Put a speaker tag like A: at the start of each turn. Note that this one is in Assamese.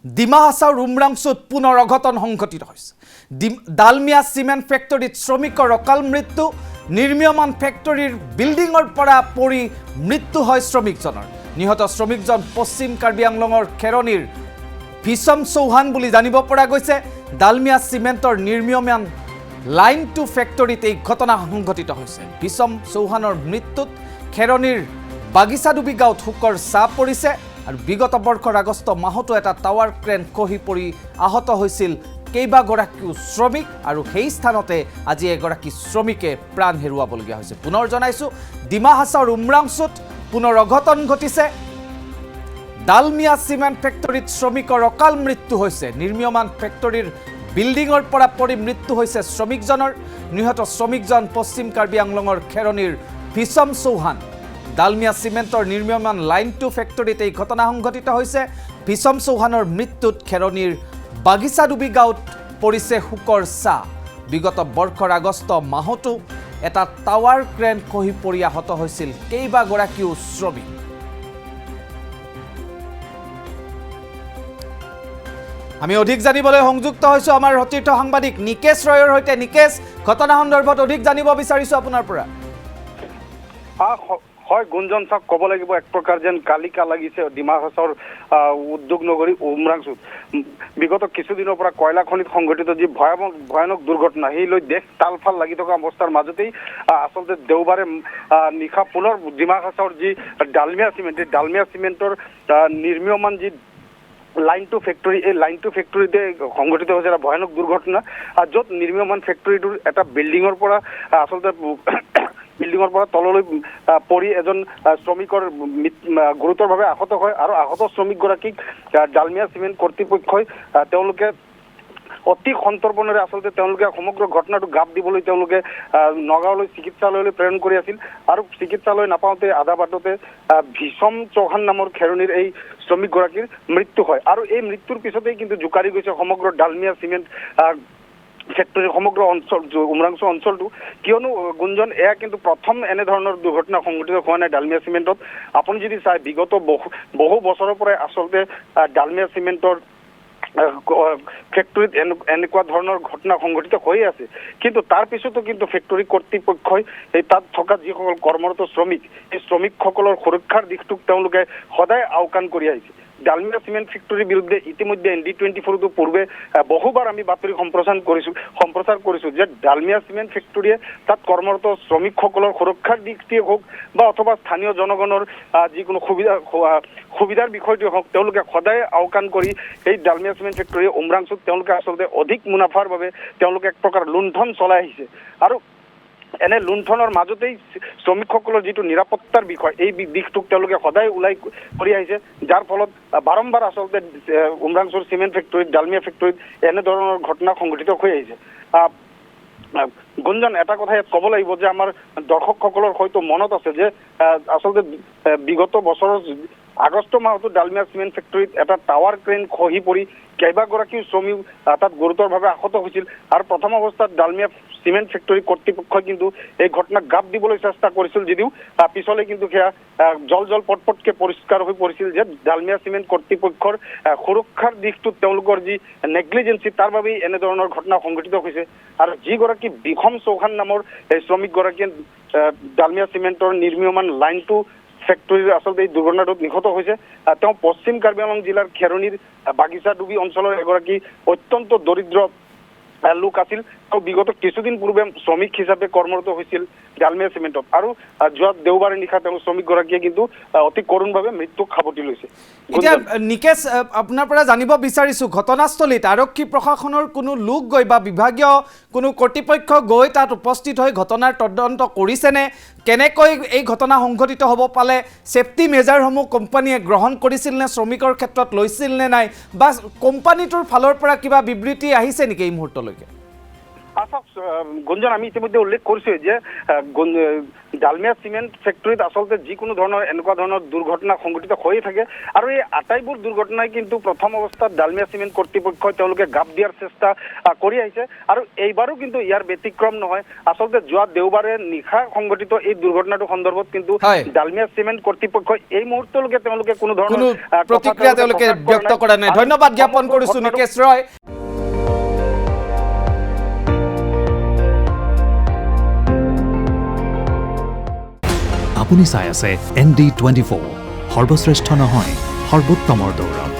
A: ডিমা হাছাওৰ উমৰাংচুত পুনৰ অঘটন সংঘটিত হৈছে। ডালমিয়া চিমেণ্ট ফেক্টৰীত শ্ৰমিকৰ অকাল মৃত্যু। নিৰ্মীয়মান ফেক্টৰীৰ বিল্ডিঙৰ পৰা পৰি মৃত্যু হয় শ্ৰমিকজনৰ। নিহত শ্ৰমিকজন পশ্চিম কাৰ্বি আংলঙৰ খেৰণীৰ ভিষম চৌহান বুলি জানিব পৰা গৈছে। ডালমিয়া চিমেণ্টৰ নিৰ্মীয়মান লাইন 2 ফেক্টৰীত এই ঘটনা সংঘটিত হৈছে। ভিষম চৌহানৰ মৃত্যুত খেৰণীৰ বাগিচাডুবি গাঁৱত শোকৰ ছাঁ পৰিছে। আৰু বিগত বৰ্ষৰ আগষ্ট মাহতো এটা টাৱাৰ ক্ৰেন খহি পৰি আহত হৈছিল কেইবাগৰাকীও শ্ৰমিক। আৰু সেই স্থানতে আজি এগৰাকী শ্ৰমিকে প্ৰাণ হেৰুৱাবলগীয়া হৈছে। পুনৰ জনাইছোঁ, ডিমা হাছাওৰ উমৰাংচুত পুনৰ অঘটন ঘটিছে। ডালমিয়া চিমেণ্ট ফেক্টৰীত শ্ৰমিকৰ অকাল মৃত্যু হৈছে। নিৰ্মীয়মান ফেক্টৰীৰ বিল্ডিঙৰ পৰা পৰি মৃত্যু হৈছে শ্ৰমিকজনৰ। নিহত শ্ৰমিকজন পশ্চিম কাৰ্বি আংলঙৰ খেৰণীৰ ভিষম চৌহান। ডালমিয়া চিমেণ্টৰ নিৰ্মীয়মান লাইন 2 ফেক্টৰীত এই ঘটনা সংঘটিত হৈছে। ভিষম চৌহানৰ মৃত্যুত খেৰণীৰ বাগিচাডুবি গাঁৱত পৰিছে শোকৰ ছাঁ। বিগত বৰ্ষৰ আগষ্ট মাহতো এটা টাৱাৰ ক্ৰেন খহি পৰি আহত হৈছিল কেইবাগৰাকীও শ্ৰমিক। আমি অধিক জানিবলৈ সংযুক্ত হৈছোঁ আমাৰ সতীৰ্থ সাংবাদিক নিকেশ ৰয়ৰ সৈতে। নিকেশ, ঘটনা সন্দৰ্ভত অধিক জানিব বিচাৰিছোঁ আপোনাৰ পৰা।
B: হয় গুঞ্জন, চাওক ক'ব লাগিব এক প্ৰকাৰ যেন কালিকা লাগিছে ডিমা হাছাওৰ উদ্যোগ নগৰী উমৰাংচুত। বিগত কিছুদিনৰ পৰা কয়লা খনিত সংঘটিত যি ভয়ানক দুৰ্ঘটনা, সেই লৈ দেশ তালফাল লাগি থকা অৱস্থাৰ মাজতেই আচলতে দেওবাৰে নিশা পুনৰ ডিমা হাছাওৰ যি ডালমিয়া চিমেণ্ট, এই ডালমিয়া চিমেণ্টৰ নিৰ্মীয়মান যি লাইন 2 ফেক্টৰী, এই লাইন 2 ফেক্টৰীতে সংঘটিত হৈছে এটা ভয়ানক দুৰ্ঘটনা। য'ত নিৰ্মীয়মান ফেক্টৰীটোৰ এটা বিল্ডিঙৰ পৰা আচলতে তললৈ পৰি এজন শ্ৰমিকৰ গুৰুতৰভাৱে আহত হয়। আৰু আহত শ্ৰমিকগৰাকীক ডালমিয়া চিমেণ্ট কৰ্তৃপক্ষই তেওঁলোকে অতি সন্তৰ্পণেৰে আচলতে তেওঁলোকে সমগ্ৰ ঘটনাটো গাপ দিবলৈ তেওঁলোকে নগাঁৱলৈ চিকিৎসালয়লৈ প্ৰেৰণ কৰি আছিল। আৰু চিকিৎসালয় নাপাওঁতে আধা বাটতে ভিষম চৌহান নামৰ খেৰণীৰ এই শ্ৰমিকগৰাকীৰ মৃত্যু হয়। আৰু এই মৃত্যুৰ পিছতেই কিন্তু জোকাৰি গৈছে সমগ্ৰ ডালমিয়া চিমেণ্ট ফেক্টৰীৰ সমগ্ৰ অঞ্চল উমৰাংচু অঞ্চলটো। কিয়নো গুঞ্জন, এয়া কিন্তু প্ৰথম এনেধৰণৰ দুৰ্ঘটনা সংঘটিত হোৱা নাই ডালমিয়া চিমেণ্টত। আপুনি যদি চাই বিগত বহু বছৰৰ পৰাই আচলতে ডালমিয়া চিমেণ্টৰ ফেক্টৰীত এনেকুৱা ধৰণৰ ঘটনা সংঘটিত হৈয়ে আছে। কিন্তু তাৰ পিছতো কিন্তু ফেক্টৰী কৰ্তৃপক্ষই এই তাত থকা যিসকল কৰ্মৰত শ্ৰমিক, এই শ্ৰমিকসকলৰ সুৰক্ষাৰ দিশটোক তেওঁলোকে সদায় আওকাণ কৰি আহিছে। ডালমিয়া চিমেণ্ট ফেক্টৰীৰ বিৰুদ্ধে ইতিমধ্যে ND24তো পূৰ্বে বহুবাৰ আমি বাতৰি সম্প্ৰচাৰ কৰিছোঁ যে ডালমিয়া চিমেণ্ট ফেক্টৰীয়ে তাত কৰ্মৰত শ্ৰমিকসকলৰ সুৰক্ষাৰ দিশটোৱে হওক বা অথবা স্থানীয় জনগণৰ যিকোনো সুবিধাৰ বিষয়টোৱে হওক, তেওঁলোকে সদায় আওকাণ কৰি এই ডালমিয়া চিমেণ্ট ফেক্টৰীয়ে উমৰাংচুত তেওঁলোকে আচলতে অধিক মুনাফাৰ বাবে তেওঁলোকে এক প্ৰকাৰ লুণ্ঠন চলাই আহিছে। আৰু এনে লুণ্ঠনৰ মাজতেই শ্ৰমিকসকলৰ যিটো নিৰাপত্তাৰ বিষয়, এই দিশটোক তেওঁলোকে সদায় ওলাই কৰি আহিছে। যাৰ ফলত বাৰম্বাৰ আচলতে উমৰাংচুৰ চিমেণ্ট ফেক্টৰীত, ডালমিয়া ফেক্টৰীত এনেধৰণৰ ঘটনা সংঘটিত হৈ আহিছে। গুঞ্জন, এটা কথা ইয়াত ক'ব লাগিব যে আমাৰ দৰ্শকসকলৰ হয়তো মনত আছে যে আচলতে বিগত বছৰৰ আগষ্ট মাহতো ডালমিয়া চিমেণ্ট ফেক্টৰীত এটা টাৱাৰ ক্ৰেন খহি পৰি কেইবাগৰাকীও শ্ৰমিক তাত গুৰুতৰভাৱে আহত হৈছিল। আৰু প্ৰথম অৱস্থাত ডালমিয়া চিমেণ্ট ফেক্টৰী কৰ্তৃপক্ষই কিন্তু এই ঘটনাক গাপ দিবলৈ চেষ্টা কৰিছিল, যদিও পিছলৈ কিন্তু সেয়া জল পটপটকে পৰিষ্কাৰ হৈ পৰিছিল যে ডালমিয়া চিমেণ্ট কৰ্তৃপক্ষৰ সুৰক্ষাৰ দিশটোত তেওঁলোকৰ যি নেগলিজেঞ্চি, তাৰ বাবেই এনেধৰণৰ ঘটনা সংঘটিত হৈছে। আৰু যিগৰাকী ভিষম চৌহান নামৰ এই শ্ৰমিকগৰাকীয়ে ডালমিয়া চিমেণ্টৰ নিৰ্মীয়মান লাইন 2 ফেক্টৰীৰ আচলতে এই দুৰ্ঘটনাটোত নিহত হৈছে। তেওঁ পশ্চিম কাৰ্বি আংলং জিলাৰ খেৰণীৰ বাগিচাডুবি অঞ্চলৰ এগৰাকী অত্যন্ত দৰিদ্ৰ লোক আছিল। তেওঁ বিগত কিছুদিন পূৰ্বে শ্ৰমিক হিচাপে কৰ্মৰত হৈছিল ডালমিয়া চিমেণ্টত। আৰু যোৱা দেওবাৰে নিশা তেওঁ শ্ৰমিকগৰাকীয়ে কিন্তু অতি কৰোণভাৱে মৃত্যুক সাৱটি লৈছে।
A: এতিয়া নিকেশ, আপোনাৰ পৰা জানিব বিচাৰিছোঁ, ঘটনাস্থলীত আৰক্ষী প্ৰশাসনৰ কোনো লোক গৈ বা বিভাগীয় কোনো কৰ্তৃপক্ষ গৈ তাত উপস্থিত হৈ ঘটনাৰ তদন্ত কৰিছেনে? কেনেকৈ এই ঘটনা সংঘটিত হ'ব পালে? ছেফটি মেজাৰসমূহ কোম্পানীয়ে গ্ৰহণ কৰিছিল নে, শ্ৰমিকৰ ক্ষেত্ৰত লৈছিল নে নাই, বা কোম্পানীটোৰ ফালৰ পৰা কিবা বিবৃতি আহিছে নেকি এই মুহূৰ্তলৈকে?
B: আচ্ছা গুঞ্জন, আমি ইতিমধ্যে উল্লেখ কৰিছোঁ যে ডালমিয়া চিমেণ্ট ফেক্টৰীত আচলতে যিকোনো ধৰণৰ এনেকুৱা ধৰণৰ দুৰ্ঘটনা সংঘটিত হৈয়ে থাকে আৰু এই আটাইবোৰ দুৰ্ঘটনাই কিন্তু প্ৰথম অৱস্থাত ডালমিয়া চিমেণ্ট কৰ্তৃপক্ষই তেওঁলোকে গাপ দিয়াৰ চেষ্টা কৰি আহিছে আৰু এইবাৰো কিন্তু ইয়াৰ ব্যতিক্ৰম নহয়। আচলতে যোৱা দেওবাৰে নিশা সংঘটিত এই দুৰ্ঘটনাটোৰ সন্দৰ্ভত কিন্তু ডালমিয়া চিমেণ্ট কৰ্তৃপক্ষই এই মুহূৰ্তলৈকে তেওঁলোকে কোনো ধৰণৰ
A: প্ৰতিক্ৰিয়া তেওঁলোকে ব্যক্ত কৰা নাই। ধন্যবাদ জ্ঞাপন কৰিছোঁ নিকেশ ৰয়।
C: আপুনি চাই আছে ND24, সৰ্বশ্ৰেষ্ঠ নহয় সৰ্বোত্তমৰ দৌৰত।